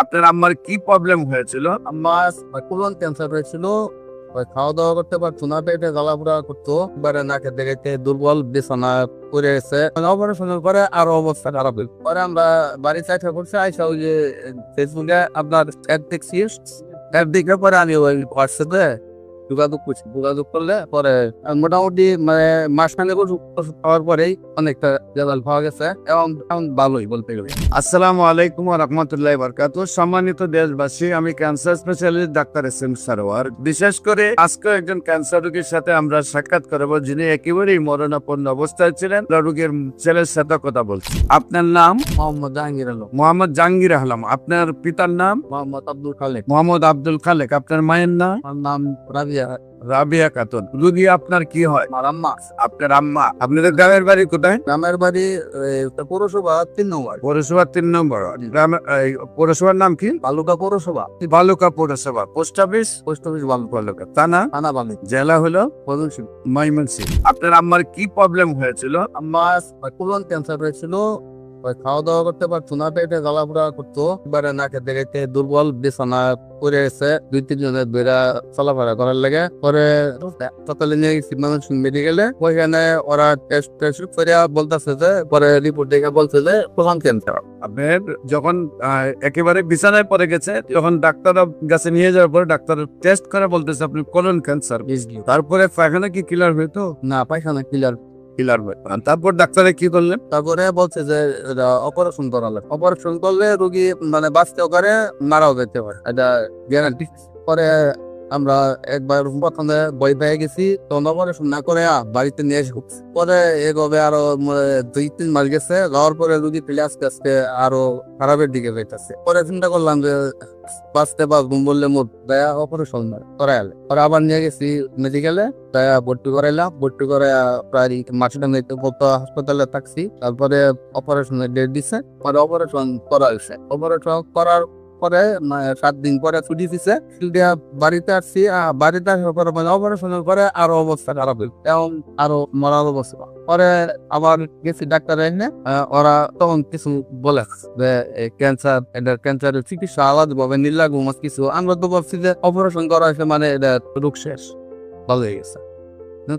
আপনার আম্মার কি প্রবলেম হয়েছিল? আমার কোলন ক্যান্সার হয়েছিল। খাওয়া দাওয়া করতে পারতো না, পেটে জ্বালাপোড়া করতো, একবারে নাকে দেখে দুর্বল, বিছানা পড়ে গেছে। অপারেশনের পরে আরো অবস্থা খারাপ হইল। পরে আমরা বাড়ি চাইতে করছি, আইসা ওই যে ফেসবুকে আপনার অ্যাড দেখছি, অ্যাড দেখে পরে আমি ওই হোয়াটসঅ্যাপে যোগাযোগ করলে পরে মোটামুটি মানে মাসখানেক ওষুধ খাওয়ার পরেই অনেকটা রেজাল্ট পাওয়া গেছে এবং এখন ভালোই বলতে গেলে। আসসালামু আলাইকুম ওয়া রাহমাতুল্লাহি ওয়া বারাকাতুহু। সম্মানিত দেশবাসী, আমি cancer specialist doctor S M Sarwar. বিশেষ করে আজকে একজন ক্যান্সার রোগীর সাথে আমরা সাক্ষাৎ করব, যিনি একেবারেই মরণাপন্ন অবস্থায় ছিলেন। রোগীর ছেলের সাথে কথা বলছি। আপনার নাম? মোহাম্মদ জাহাঙ্গীর আলম। মোহাম্মদ জাহাঙ্গীর আলম। আপনার পিতার নাম? মোহাম্মদ আব্দুল খালেক। মোহাম্মদ আব্দুল খালেক। আপনার মায়ের নাম? আমার নাম রাবিয়া। রাবিয়া খাতুন। রোগী আপনার কি হয়? আমার আম্মা। আপনার আম্মা। আপনাদের গ্রামের বাড়ি কোথায়? গ্রামের বাড়ি পৌরসভা 3 নম্বর। পৌরসভা 3 নম্বর। পৌরসভার নাম কি? বালুকা পৌরসভা। বালুকা পৌরসভা। Post office? Post office Baluka. থানা? থানা বালি। জেলা হলো ময়মনসিংহ। ময়মনসিংহ। আপনার আম্মার কি প্রবলেম হয়েছিল? আমার কোলন ক্যান্সার হয়েছিল। খাওয়া দাওয়া করতে পারতো না, পেটে জ্বালাপোড়া করতো, একবারে নাকে দেখে দুর্বল, বিছানা পড়ে গেছে। 2-3 জনের বেড়া চলাফেরা করার লাগে। পরে সকালে নিয়ে গেছি ময়মনসিংহ মেডিকেলে। ওইখানে ওরা টেস্ট করে বলতেছে যে, পরে রিপোর্ট দেখে বলছে যে কোলন ক্যান্সার। আপনার যখন একেবারে বিছানায় পড়ে গেছে, যখন ডাক্তার কাছে নিয়ে যাওয়ার পরে ডাক্তার টেস্ট করে বলতেছে আপনি কোলন ক্যান্সার। তারপরে পায়খানা কি ক্লিয়ার হইতো? না, পায়খানা ক্লিয়ার। ক্লিয়ার হয়। তারপর ডাক্তারে কি করলেন? তারপরে বলছে যে অপারেশন করা লাগবে। অপারেশন করলে রোগী মানে বাঁচতেও পারে, মারাও যেতে পারে, এটা গ্যারান্টি। পরে আমরা একবার প্রথমে ভয় পেয়ে গেছি, তখন অপারেশন না করে বাড়িতে নিয়ে এসে পরে এগোবে আরো 2-3 মাস গেছে। যাওয়ার পরে রোগী পেলে আস্তে আস্তে আরো খারাপের দিকে যাইতেছে। পরে চিন্তা করলাম যে বাঁচতে পারবো বললে মোট দয়া অপারেশন করাইলে। পরে আবার নিয়ে গেছি মেডিকেলে, দয়া ভর্তি করাইলাম। ভর্তি করে প্রায় মাসটা মতো হাসপাতালে থাকছি। তারপরে অপারেশনের ডেট দিছে, পরে অপারেশন করা হয়েছে। অপারেশন করার পরে 7 দিন পরে ছুটি দিছে। ছুটি বাড়িতে আসছি। বাড়িতে আসার পরে মানে অপারেশনের পরে আরো অবস্থা খারাপ হইল এবং আরো মরার অবস্থা। পরে আবার গেছি ডাক্তার এনে, ওরা তখন কিছু বলে যে ক্যান্সার, এটা ক্যান্সারের চিকিৎসা আলাদা ভাবে নির্লাগ কিছু। আমরা তো ভাবছি যে অপারেশন করা হয়েছে মানে এটা রোগ শেষ, ভালো হয়ে গেছে।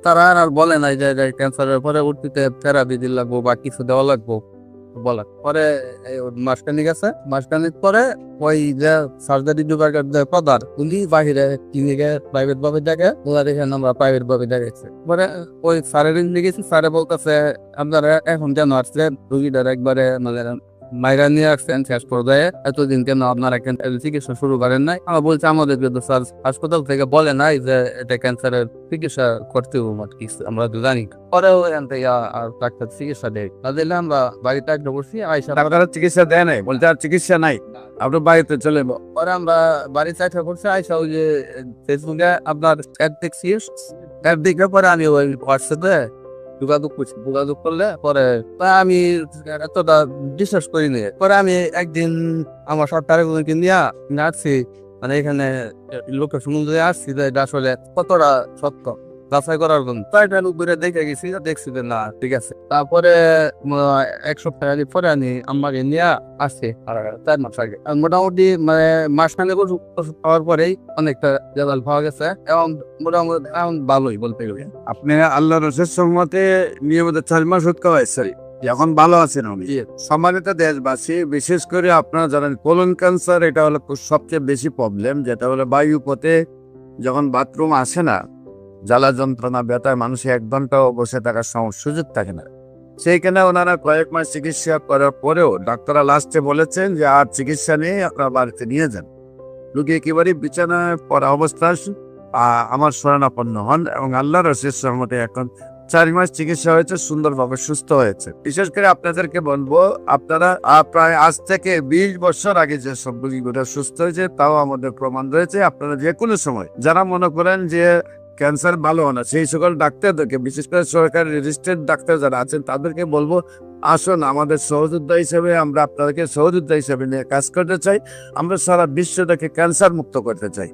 তারা আর বলে নাই যে ক্যান্সারের পরে উঠতে থেরাপি দিতে লাগবো বা কিছু দেওয়া লাগবো বলার। পরে মাসখানিক আছে, মাসখানিক পরে ওই যে সার্জারি বিভাগের যে প্রধান, উনি বাহিরে ক্লিনিকে প্রাইভেট ভাবে দেখে, ওনার এখানে আমরা প্রাইভেট ভাবে দেখাইছি। পরে ওই স্যারের গেছি, স্যারে বলতেছে আপনারা এখন কেন আসছেন, রুগীটার একবারে মানে মাইরা নিয়ে আসছেন শেষ পর্যায়ে, এতদিন কেন আপনারা চিকিৎসা শুরু করেন নাই? আমরা বলছি আমাদের কিন্তু স্যার হাসপাতাল থেকে বলে নাই যে এটা ক্যান্সারের চিকিৎসা করতে কিছু, আমরা তো জানি। পরেও এখান থেকে আর ডাক্তার চিকিৎসা দেয় না, দিলে আমরা বাড়িতে একটা বসছি। আইসা ডাক্তারের চিকিৎসা দেয় নাই, বলতে আর চিকিৎসা নাই, আপনার বাড়িতে চলে যাবো। পরে আমরা বাড়ি চাইতে করছি। আইসা ওই যে ফেসবুকে আপনার অ্যাড দেখছি, অ্যাড দেখে পরে আমি ওই হোয়াটসঅ্যাপে যোগাযোগ করলে পরে আমি এতটা বিশ্বাস করিনি। পরে আমি একদিন আমার সরকারের নিয়ে আসছি, মানে এখানে লোকের সমুদ্রে আসছি যে এটা আসলে কতটা সত্য যাচাই করার জন্য। তাইটা উপরে দেখে গেছি, দেখছি যে না ঠিক আছে। তারপরে 1 সপ্তাহ পরে আমি আমাকে নিয়ে আসছি, আর 4 মাস আগে। মোটামুটি মানে মাসখানেক ওষুধ খাওয়ার পরেই অনেকটা রেজাল্ট পাওয়া গেছে এবং মোটামুটি এখন ভালোই বলতে গেলে। আপনি আল্লাহ রসের সম্মতে নিয়মিত 4 মাস ওষুধ খাওয়াইছেন, এখন ভালো আছেন উনি। সম্মানিত দেশবাসী, বিশেষ করে আপনারা জানেন কোলন ক্যান্সার এটা হলো সবচেয়ে বেশি প্রবলেম, যেটা হলো বায়ু পথে যখন বাথরুম আসে না, জ্বালা যন্ত্রণা ব্যথায় মানুষের 1 ঘন্টাও বসে থাকার সুযোগ থাকে না। সেইখানে ওনারা কয়েক মাস চিকিৎসা করার পরেও ডাক্তাররা লাস্টে বলেছেন যে আর চিকিৎসা নিয়ে আপনার বাড়িতে নিয়ে যান। রোগী একেবারে বিছানায় পড়া অবস্থায় আমার শরণাপন্ন হন এবং আল্লাহর রসের সহমতে এখন 4 মাস চিকিৎসা হয়েছে, সুন্দরভাবে সুস্থ হয়েছে। বিশেষ করে আপনাদেরকে বলবো, আপনারা প্রায় আজ থেকে 20 বছর আগে যে সব রোগীগুলো সুস্থ হয়েছে তাও আমাদের প্রমাণ রয়েছে। আপনারা যে কোনো সময় যারা মনে করেন যে ক্যান্সার ভালো না, সেই সকল ডাক্তারদেরকে, বিশেষ করে সরকারি রেজিস্টার্ড ডাক্তার যারা আছেন তাদেরকে বলবো আসুন আমাদের সহযোদ্ধা হিসেবে, আমরা আপনাদেরকে সহযোদ্ধা হিসেবে নিয়ে কাজ করতে চাই। আমরা সারা বিশ্বটাকে ক্যান্সার মুক্ত করতে চাই।